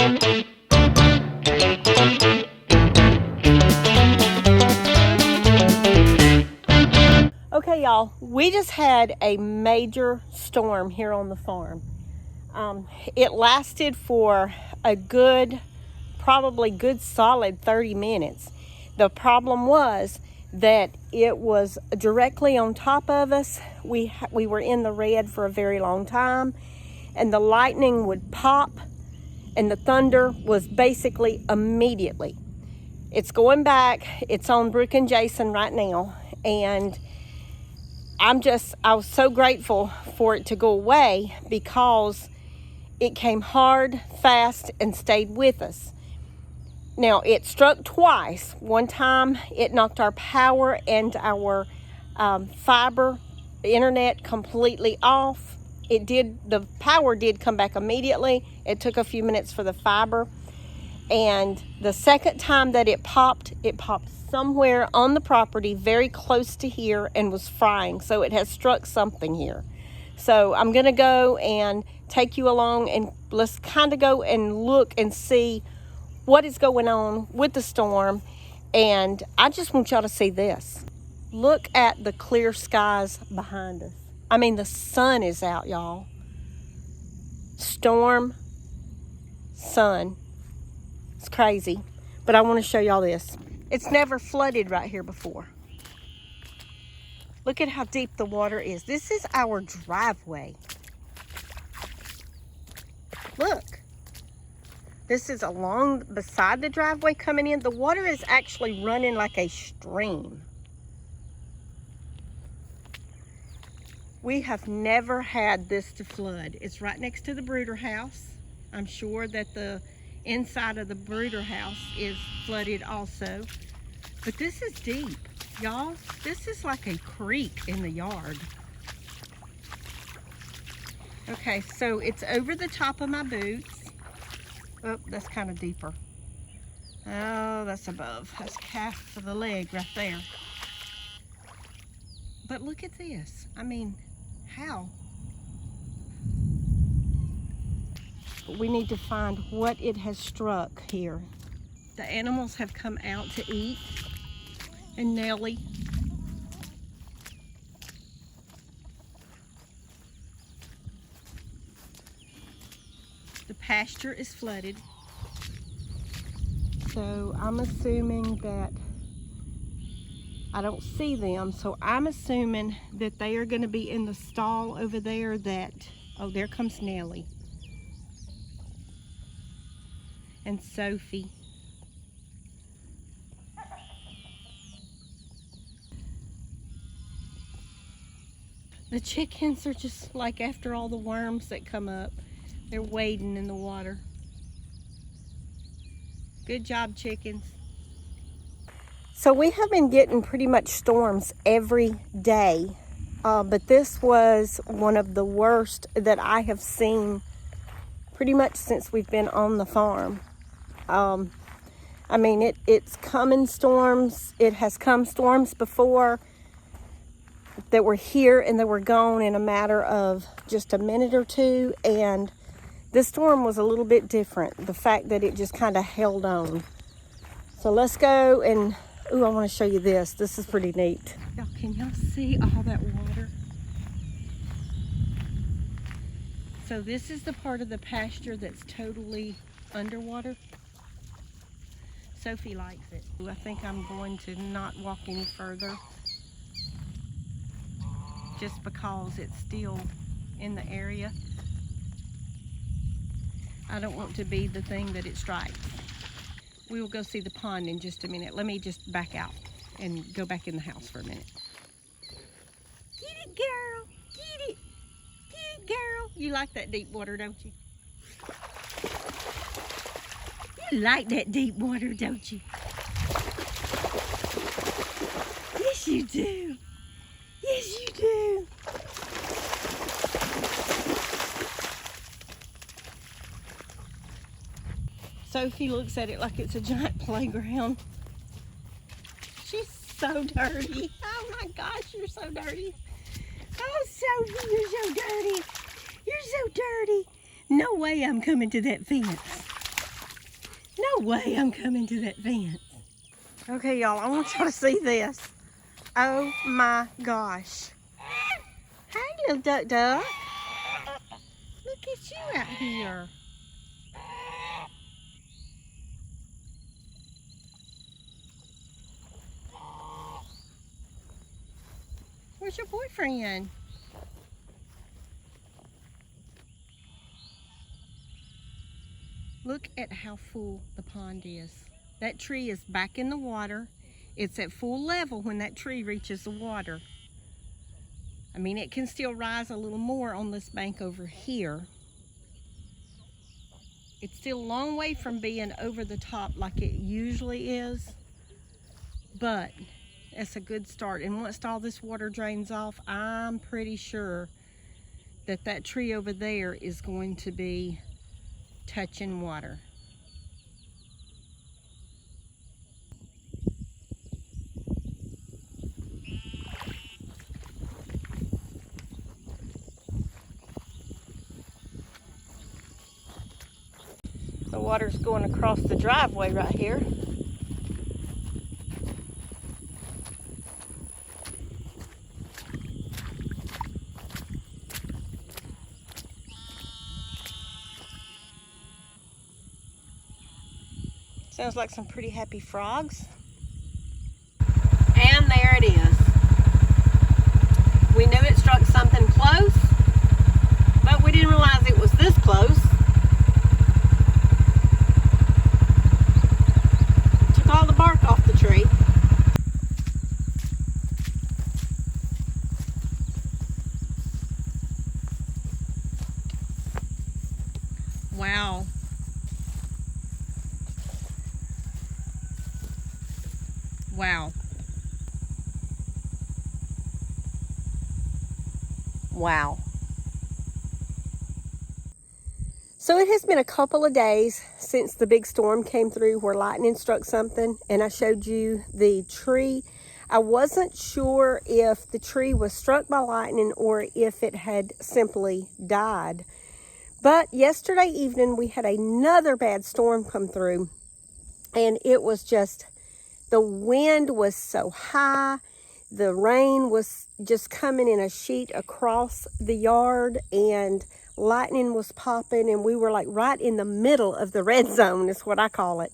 Okay, y'all, we just had a major storm here on the farm. It lasted for a probably good solid 30 minutes. The problem was that it was directly on top of us. We were in the red for a very long time, and the lightning would pop, and the thunder was basically immediately. It's going back. It's on Brooke and Jason right now, and I was so grateful for it to go away because it came hard, fast, and stayed with us. Now, it struck twice. One time, it knocked our power and our fiber internet completely off. The power did come back immediately. It took a few minutes for the fiber. And the second time that it popped somewhere on the property very close to here and was frying. So it has struck something here. So I'm going to go and take you along, and let's kind of go and look and see what is going on with the storm. And I just want y'all to see this. Look at the clear skies behind us. I mean, the sun is out, y'all. Storm, sun. It's crazy. But I want to show y'all this. It's never flooded right here before. Look at how deep the water is. This is our driveway. Look. This is along beside the driveway coming in. The water is actually running like a stream. We have never had this to flood. It's right next to the brooder house. I'm sure that the inside of the brooder house is flooded also. But this is deep. Y'all, this is like a creek in the yard. Okay, so it's over the top of my boots. Oh, that's kind of deeper. Oh, that's above. That's calf of the leg right there. But look at this. I mean, how? We need to find what it has struck here. The animals have come out to eat, and Nellie. The pasture is flooded. So I'm assuming that I don't see them. So I'm assuming that they are going to be in the stall over there oh, there comes Nellie. And Sophie. The chickens are just like after all the worms that come up. They're wading in the water. Good job, chickens. So we have been getting pretty much storms every day. But this was one of the worst that I have seen pretty much since we've been on the farm. I mean, it's coming storms. It has come storms before that were here and they were gone in a matter of just a minute or two. And this storm was a little bit different. The fact that it just kind of held on. So let's go and, ooh, I want to show you this. This is pretty neat. Can y'all see all that water? So this is the part of the pasture that's totally underwater. Sophie likes it. I think I'm going to not walk any further just because it's still in the area. I don't want to be the thing that it strikes. We will go see the pond in just a minute. Let me just back out and go back in the house for a minute. Get it, girl. Get it. Get it, girl. You like that deep water, don't you? You like that deep water, don't you? Yes, you do. Yes, you do. Sophie looks at it like it's a giant playground. She's so dirty. Oh my gosh, you're so dirty. Oh, Sophie, you're so dirty. You're so dirty. No way I'm coming to that fence. No way I'm coming to that fence. Okay, y'all, I want y'all to see this. Oh my gosh. Hey, little duck duck. Look at you out here. Where's your boyfriend? Look at how full the pond is. That tree is back in the water. It's at full level when that tree reaches the water. I mean, it can still rise a little more on this bank over here. It's still a long way from being over the top like it usually is, but it's a good start. And once all this water drains off, I'm pretty sure that that tree over there is going to be touching water. The water's going across the driveway right here. Sounds like some pretty happy frogs. And there it is. We knew it struck something close, but we didn't realize it was this close. Took all the bark off the tree. Wow. Wow. Wow. So it has been a couple of days since the big storm came through where lightning struck something, and I showed you the tree. I wasn't sure if the tree was struck by lightning or if it had simply died. But yesterday evening we had another bad storm come through, and it was just, the wind was so high, the rain was just coming in a sheet across the yard, and lightning was popping, and we were like right in the middle of the red zone is what I call it.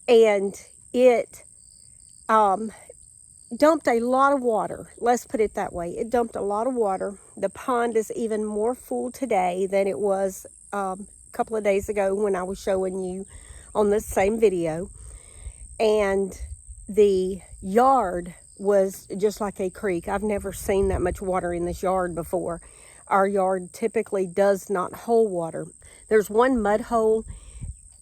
And it dumped a lot of water. Let's put it that way. It dumped a lot of water. The pond is even more full today than it was a couple of days ago when I was showing you on this same video. And the yard was just like a creek. I've never seen that much water in this yard before. Our yard typically does not hold water. There's one mud hole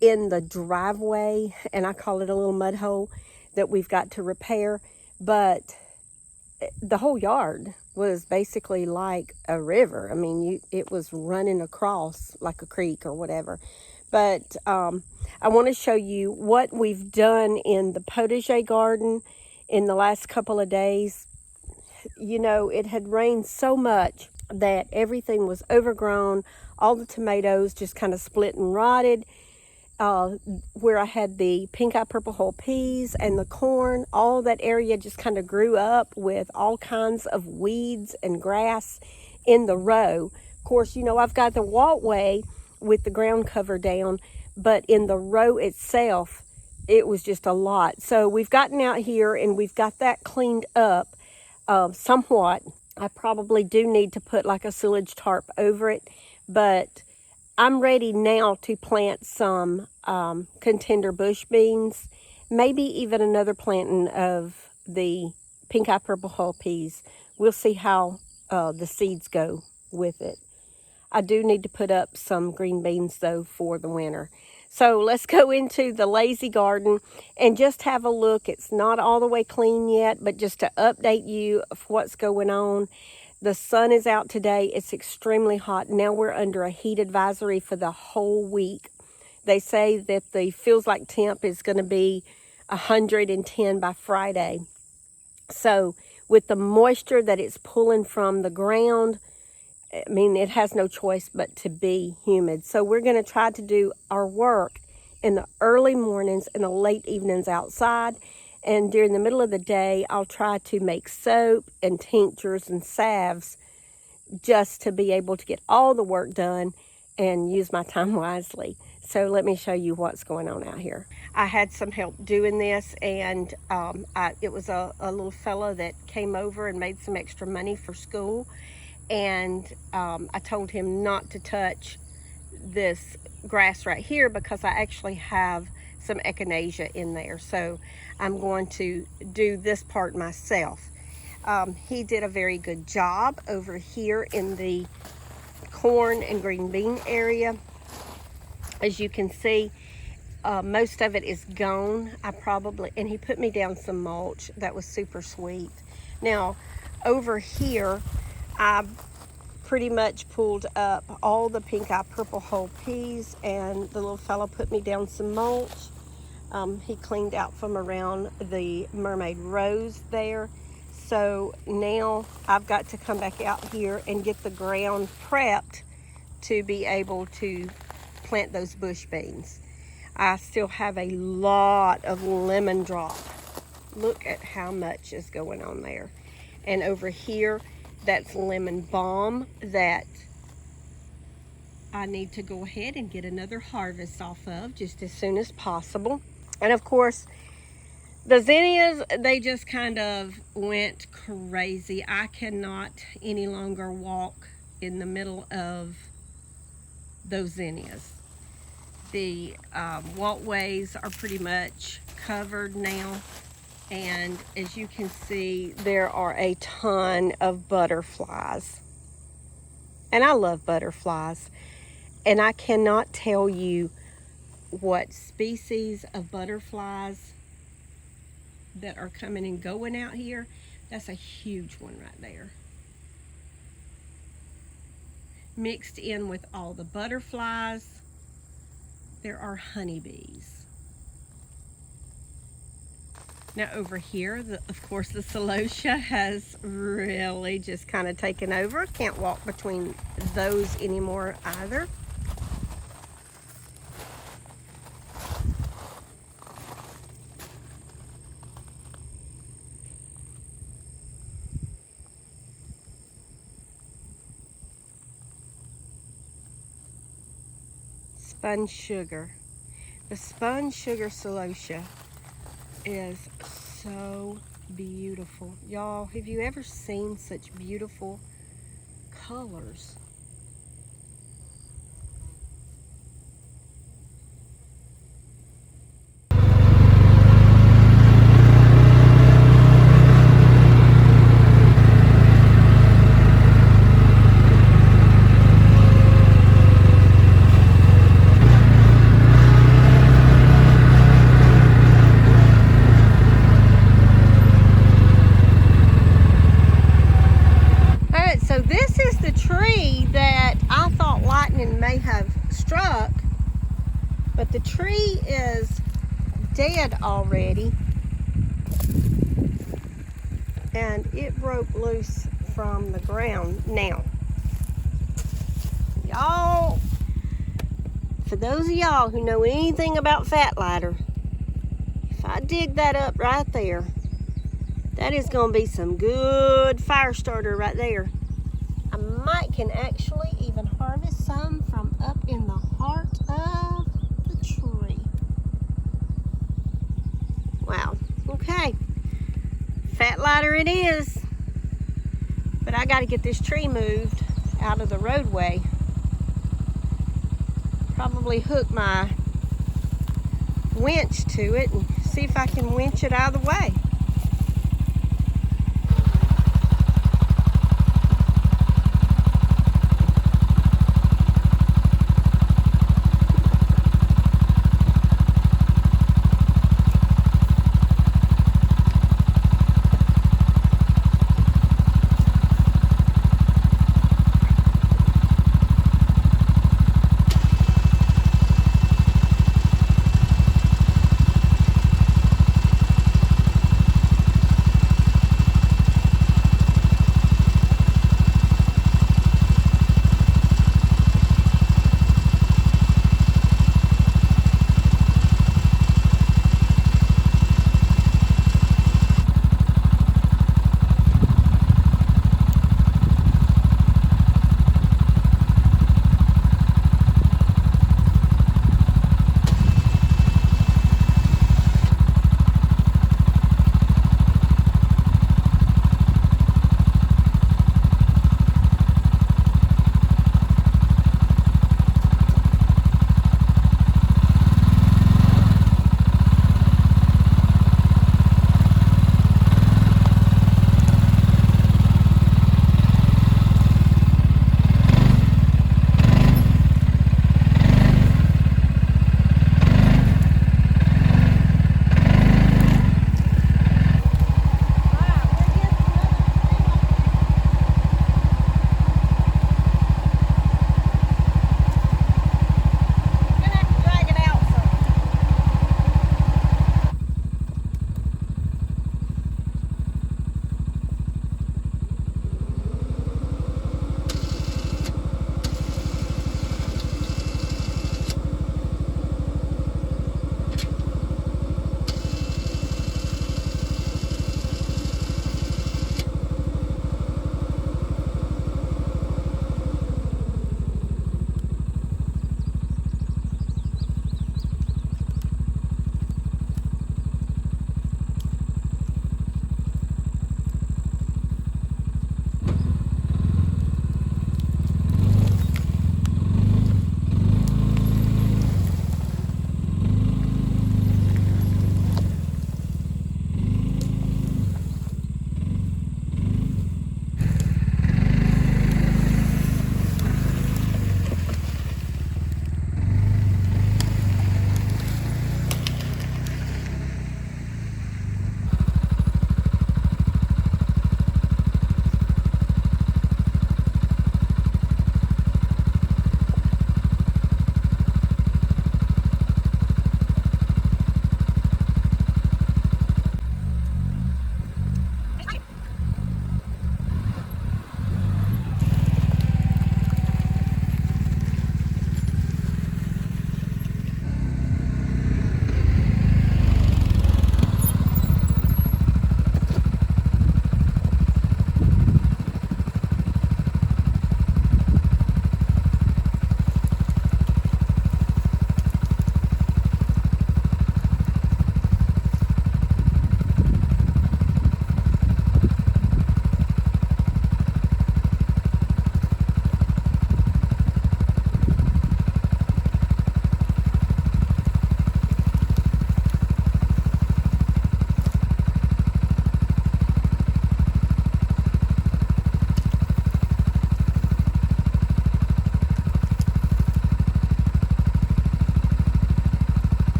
in the driveway, and I call it a little mud hole, that we've got to repair. But the whole yard was basically like a river. I mean, it was running across like a creek or whatever. But I want to show you what we've done in the potager garden in the last couple of days. You know, it had rained so much that everything was overgrown. All the tomatoes just kind of split and rotted. Where I had the pink eye purple hull peas and the corn, all that area just kind of grew up with all kinds of weeds and grass in the row. Of course, you know, I've got the walkway with the ground cover down, but in the row itself, it was just a lot. So we've gotten out here and we've got that cleaned up somewhat. I probably do need to put like a silage tarp over it, but I'm ready now to plant some contender bush beans, maybe even another planting of the pink eye purple hull peas. We'll see how the seeds go with it. I do need to put up some green beans though for the winter. So let's go into the lazy garden and just have a look. It's not all the way clean yet, but just to update you of what's going on. The sun is out today. It's extremely hot. Now we're under a heat advisory for the whole week. They say that the feels like temp is going to be 110 by Friday. So with the moisture that it's pulling from the ground, I mean, it has no choice but to be humid. So we're going to try to do our work in the early mornings and the late evenings outside. And during the middle of the day, I'll try to make soap and tinctures and salves just to be able to get all the work done and use my time wisely. So let me show you what's going on out here. I had some help doing this, and it was a little fellow that came over and made some extra money for school. And I told him not to touch this grass right here because I actually have some echinacea in there. So I'm going to do this part myself. He did a very good job over here in the corn and green bean area. As you can see, most of it is gone. And he put me down some mulch. That was super sweet. Now, over here, I pretty much pulled up all the pink eye purple whole peas, and the little fellow put me down some mulch. He cleaned out from around the mermaid rose there. So now I've got to come back out here and get the ground prepped to be able to plant those bush beans. I still have a lot of lemon drop. Look at how much is going on there. And over here, that's lemon balm that I need to go ahead and get another harvest off of just as soon as possible. And of course, the zinnias, they just kind of went crazy. I cannot any longer walk in the middle of those zinnias. The walkways are pretty much covered now. And as you can see, there are a ton of butterflies. And I love butterflies. And I cannot tell you what species of butterflies that are coming and going out here. That's a huge one right there. Mixed in with all the butterflies, there are honeybees. Now over here, of course, the celosia has really just kind of taken over. Can't walk between those anymore either. Spun sugar. The spun sugar celosia is so beautiful. Y'all, have you ever seen such beautiful colors? But the tree is dead already, and it broke loose from the ground. Now, y'all, for those of y'all who know anything about fat lighter, if I dig that up right there, that is going to be some good fire starter right there. I might can actually even harvest some from up in the heart of the tree. Wow, okay. Fat lighter it is. But I got to get this tree moved out of the roadway. Probably hook my winch to it and see if I can winch it out of the way.